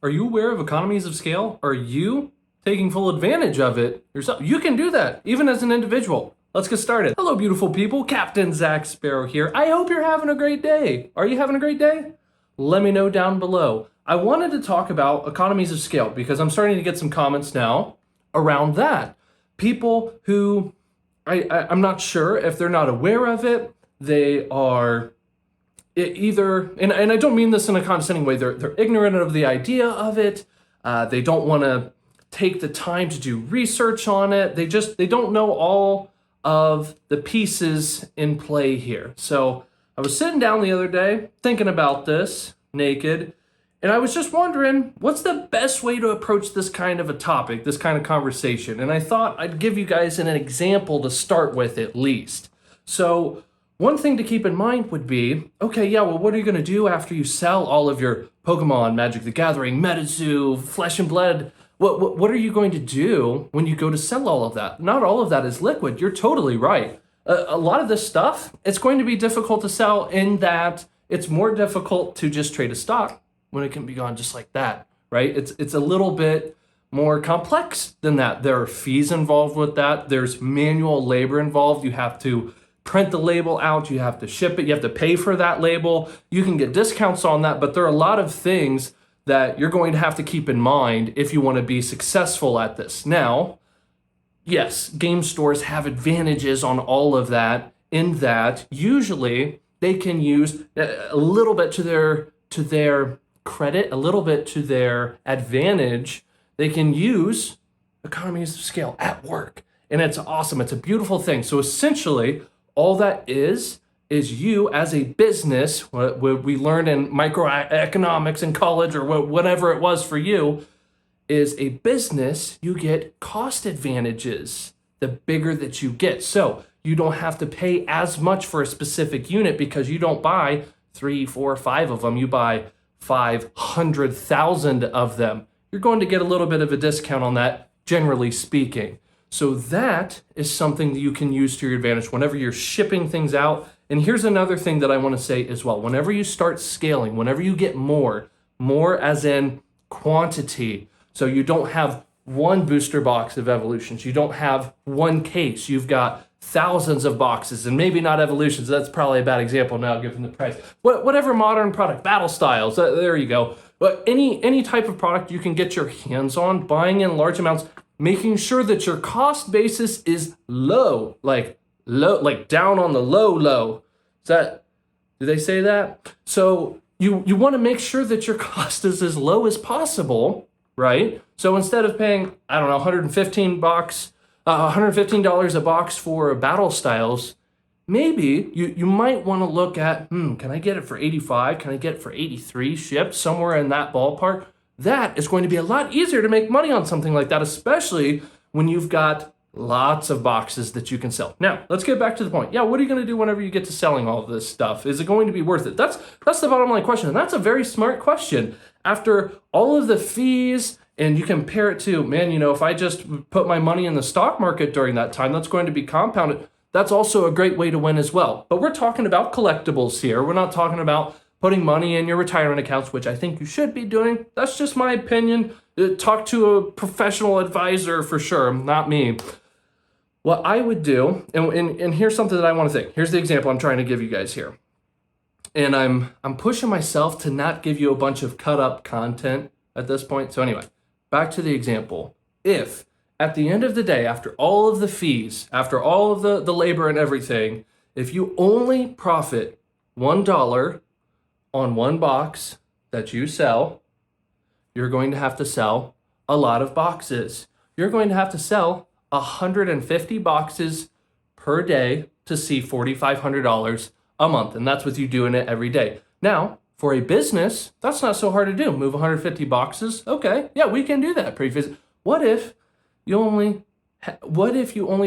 Are you aware of economies of scale? Are you taking full advantage of it yourself? You can do that, even as an individual. Let's get started. Hello, beautiful people. Captain Zach Sparrow here. I hope you're having a great day. Are you having a great day? Let me know down below. I wanted to talk about economies of scale because I'm starting to get some comments now around that. People who, I'm not sure if they're not aware of it, they are either, and I don't mean this in a condescending way, they're ignorant of the idea of it. They don't want to take the time to do research on it. They don't know all of the pieces in play here. So I was sitting down the other day thinking about this naked, and I was just wondering, what's the best way to approach this kind of a topic, this kind of conversation? And I thought I'd give you guys an example to start with at least. So one thing to keep in mind would be, okay, yeah, well, what are you going to do after you sell all of your Pokémon, Magic the Gathering, MetaZoo, Flesh and Blood? What are you going to do when you go to sell all of that? Not all of that is liquid. You're totally right. A lot of this stuff, it's going to be difficult to sell in that it's more difficult to just trade a stock when it can be gone just like that, right? It's a little bit more complex than that. There are fees involved with that. There's manual labor involved. You have to print the label out, you have to ship it, you have to pay for that label. You can get discounts on that, but there are a lot of things that you're going to have to keep in mind if you want to be successful at this. Now, yes, game stores have advantages on all of that in that usually they can use a little bit to their credit, a little bit to their advantage. They can use economies of scale at work. And it's awesome. It's a beautiful thing. So essentially, all that is you as a business, what we learned in microeconomics in college or whatever it was for you, is a business, you get cost advantages the bigger that you get. So you don't have to pay as much for a specific unit because you don't buy 3, 4, 5 of them. You buy 500,000 of them. You're going to get a little bit of a discount on that, generally speaking. So that is something that you can use to your advantage whenever you're shipping things out. And here's another thing that I want to say as well. Whenever you start scaling, whenever you get more as in quantity. So you don't have one booster box of evolutions. You don't have one case. You've got thousands of boxes, and maybe not evolutions. That's probably a bad example now given the price. Whatever modern product, battle styles, there you go. But any type of product you can get your hands on, buying in large amounts, making sure that your cost basis is low, like down on the low. Do they say that? So you want to make sure that your cost is as low as possible, right? So instead of paying, I don't know, $115 a box for battle styles, maybe you might want to look at, can I get it for 85? Can I get it for 83 shipped, somewhere in that ballpark? That is going to be a lot easier to make money on something like that, especially when you've got lots of boxes that you can sell. Now, let's get back to the point. Yeah, what are you going to do whenever you get to selling all of this stuff? Is it going to be worth it? That's the bottom line question, and that's a very smart question. After all of the fees, and you compare it to, man, if I just put my money in the stock market during that time, that's going to be compounded. That's also a great way to win as well. But we're talking about collectibles here. We're not talking about putting money in your retirement accounts, which I think you should be doing. That's just my opinion. Talk to a professional advisor for sure, not me. What I would do, and here's something that I want to think. Here's the example I'm trying to give you guys here. And I'm pushing myself to not give you a bunch of cut up content at this point. So anyway, back to the example. If at the end of the day, after all of the fees, after all of the labor and everything, if you only profit $1 on one box that you sell, you're going to have to sell a lot of boxes. You're going to have to sell 150 boxes per day to see $4,500 a month. And that's with you doing it every day. Now, for a business, that's not so hard to do. Move 150 boxes. Okay, yeah, we can do that pretty fast. What if you only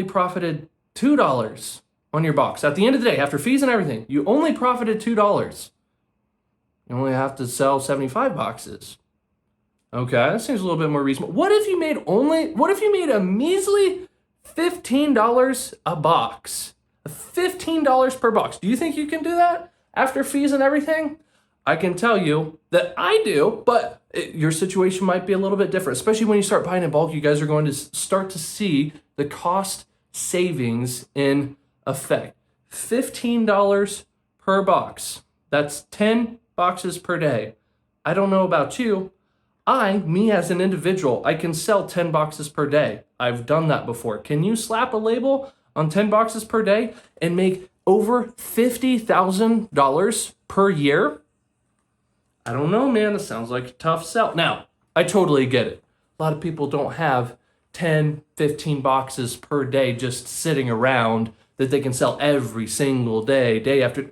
profited $2 on your box? At the end of the day, after fees and everything, you only profited $2. You only have to sell 75 boxes. Okay, that seems a little bit more reasonable. What if you made a measly $15 a box? $15 per box. Do you think you can do that after fees and everything? I can tell you that I do, but your situation might be a little bit different, especially when you start buying in bulk. You guys are going to start to see the cost savings in effect. $15 per box. That's 10 boxes per day. I don't know about you. Me as an individual, I can sell 10 boxes per day. I've done that before. Can you slap a label on 10 boxes per day and make over $50,000 per year? I don't know, man. It sounds like a tough sell. Now, I totally get it. A lot of people don't have 10, 15 boxes per day just sitting around that they can sell every single day, day after.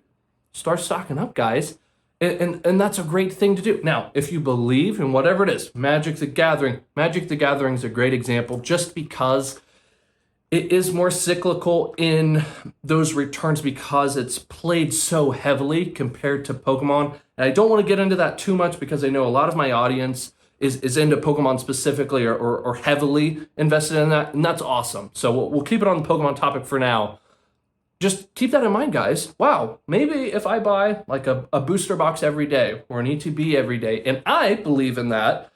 Start stocking up, guys. And that's a great thing to do. Now, if you believe in whatever it is, Magic the Gathering is a great example just because it is more cyclical in those returns because it's played so heavily compared to Pokemon. And I don't want to get into that too much because I know a lot of my audience is into Pokemon specifically or heavily invested in that, and that's awesome. So we'll keep it on the Pokemon topic for now. Just keep that in mind, guys. Wow, maybe if I buy like a booster box every day or an ETB every day, and I believe in that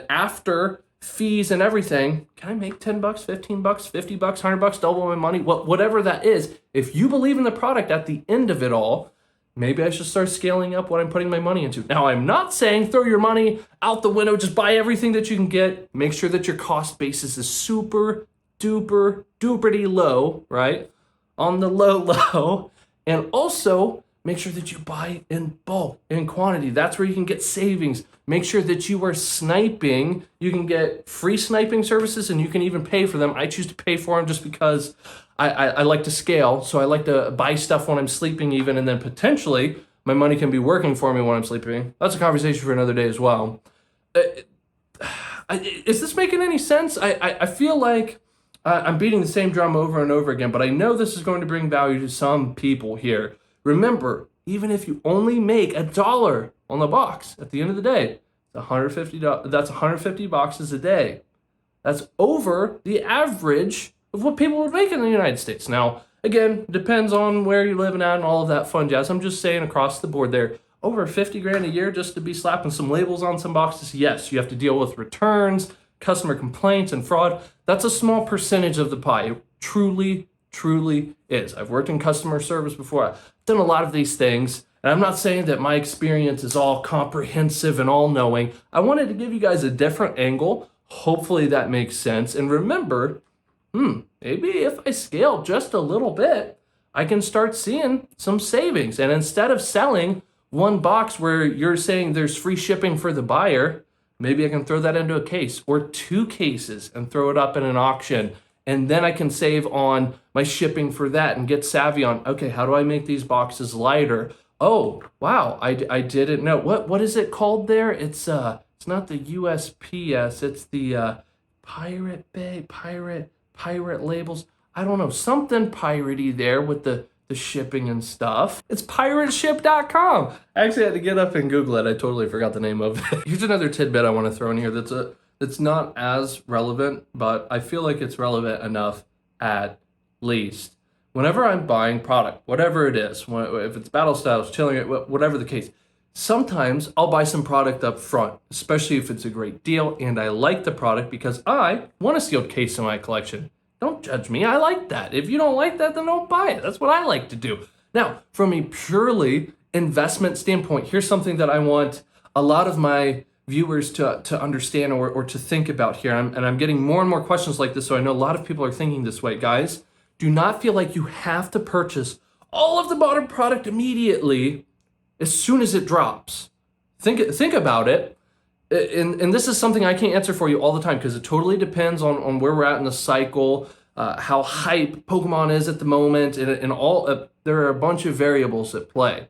after fees and everything, can I make 10 bucks, 15 bucks, 50 bucks, 100 bucks, double my money, whatever that is. If you believe in the product at the end of it all, maybe I should start scaling up what I'm putting my money into. Now, I'm not saying throw your money out the window, just buy everything that you can get. Make sure that your cost basis is super duper duperty low, right? On the low, and also make sure that you buy in bulk, in quantity. That's where you can get savings. Make sure that you are sniping. You can get free sniping services, and you can even pay for them. I choose to pay for them just because I like to scale, so I like to buy stuff when I'm sleeping even, and then potentially my money can be working for me when I'm sleeping. That's a conversation for another day as well. Is this making any sense? I feel like I'm beating the same drum over and over again, but I know this is going to bring value to some people here. Remember, even if you only make $1 on the box, at the end of the day, that's $150 boxes a day. That's over the average of what people would make in the United States. Now, again, depends on where you're living at and all of that fun jazz. I'm just saying across the board there, over 50 grand a year just to be slapping some labels on some boxes. Yes, you have to deal with returns, customer complaints, and fraud. That's a small percentage of the pie. It truly is. I've worked in customer service before. I've done a lot of these things, and I'm not saying that my experience is all comprehensive and all-knowing. I wanted to give you guys a different angle. Hopefully that makes sense. And remember, maybe if I scale just a little bit, I can start seeing some savings. And instead of selling one box where you're saying there's free shipping for the buyer, maybe I can throw that into a case or 2 cases and throw it up in an auction. And then I can save on my shipping for that and get savvy on, okay, how do I make these boxes lighter? Oh, wow, I didn't know. What is it called there? It's not the USPS, it's the Pirate Bay, pirate labels. I don't know, something piratey there with the shipping and stuff. It's pirateship.com. I actually had to get up and Google it. I totally forgot the name of it. Here's another tidbit I want to throw in here that's not as relevant, but I feel like it's relevant enough at least. Whenever I'm buying product, whatever it is, if it's Battle Styles, Chilling It, whatever the case, sometimes I'll buy some product up front, especially if it's a great deal and I like the product because I want a sealed case in my collection. Don't judge me. I like that. If you don't like that, then don't buy it. That's what I like to do. Now, from a purely investment standpoint, here's something that I want a lot of my viewers to understand or to think about here. And I'm getting more and more questions like this, so I know a lot of people are thinking this way. Guys, do not feel like you have to purchase all of the bottom product immediately as soon as it drops. Think about it. And this is something I can't answer for you all the time because it totally depends on where we're at in the cycle, how hype Pokemon is at the moment, and all. There are a bunch of variables at play.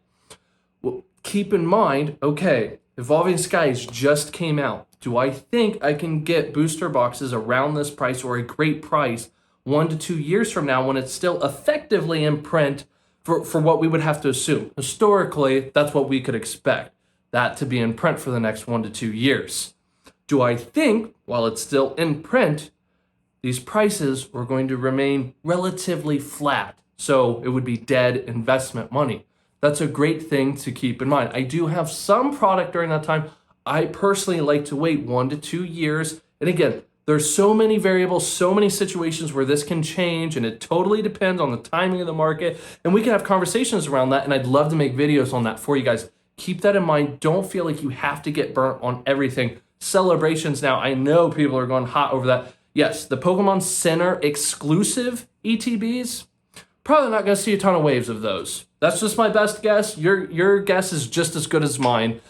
Well, keep in mind, okay, Evolving Skies just came out. Do I think I can get booster boxes around this price or a great price 1 to 2 years from now when it's still effectively in print for what we would have to assume? Historically, that's what we could expect. That to be in print for the next 1 to 2 years. Do I think, while it's still in print, these prices are going to remain relatively flat? So it would be dead investment money. That's a great thing to keep in mind. I do have some product during that time. I personally like to wait 1 to 2 years. And again, there's so many variables, so many situations where this can change, and it totally depends on the timing of the market. And we can have conversations around that, and I'd love to make videos on that for you guys. Keep that in mind. Don't feel like you have to get burnt on everything. Celebrations now, I know people are going hot over that. Yes, the Pokemon Center exclusive ETBs, probably not going to see a ton of waves of those. That's just my best guess. Your guess is just as good as mine.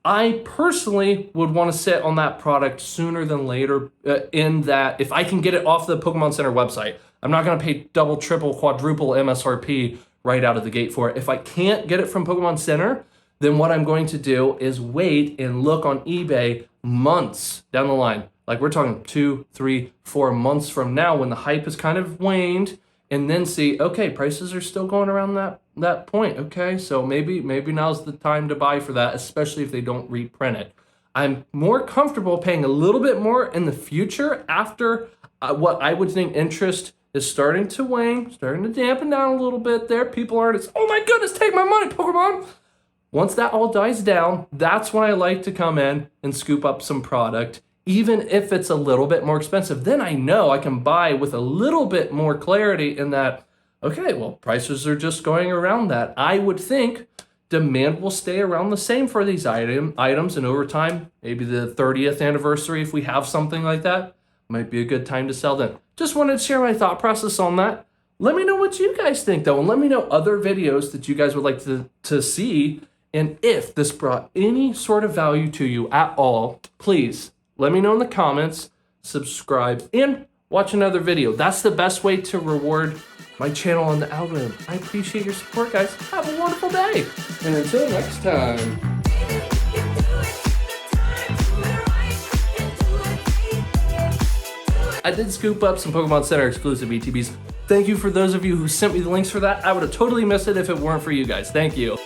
I personally would want to sit on that product sooner than later, in that if I can get it off the Pokemon Center website, I'm not going to pay double, triple, quadruple MSRP right out of the gate for it. If I can't get it from Pokemon Center, then what I'm going to do is wait and look on eBay months down the line. Like we're talking 2, 3, 4 months from now when the hype has kind of waned, and then see, okay, prices are still going around that point. Okay, so maybe now's the time to buy for that, especially if they don't reprint it. I'm more comfortable paying a little bit more in the future after what I would think interest is starting to wane, starting to dampen down a little bit there. People aren't, oh my goodness, take my money, Pokemon. Once that all dies down, that's when I like to come in and scoop up some product, even if it's a little bit more expensive. Then I know I can buy with a little bit more clarity in that, okay, well, prices are just going around that. I would think demand will stay around the same for these items, and over time, maybe the 30th anniversary, if we have something like that, might be a good time to sell them. Just wanted to share my thought process on that. Let me know what you guys think, though, and let me know other videos that you guys would like to see. And if this brought any sort of value to you at all, please let me know in the comments, subscribe, and watch another video. That's the best way to reward my channel on the algorithm. I appreciate your support, guys. Have a wonderful day. And until next time. I did scoop up some Pokemon Center exclusive ETBs. Thank you for those of you who sent me the links for that. I would have totally missed it if it weren't for you guys. Thank you.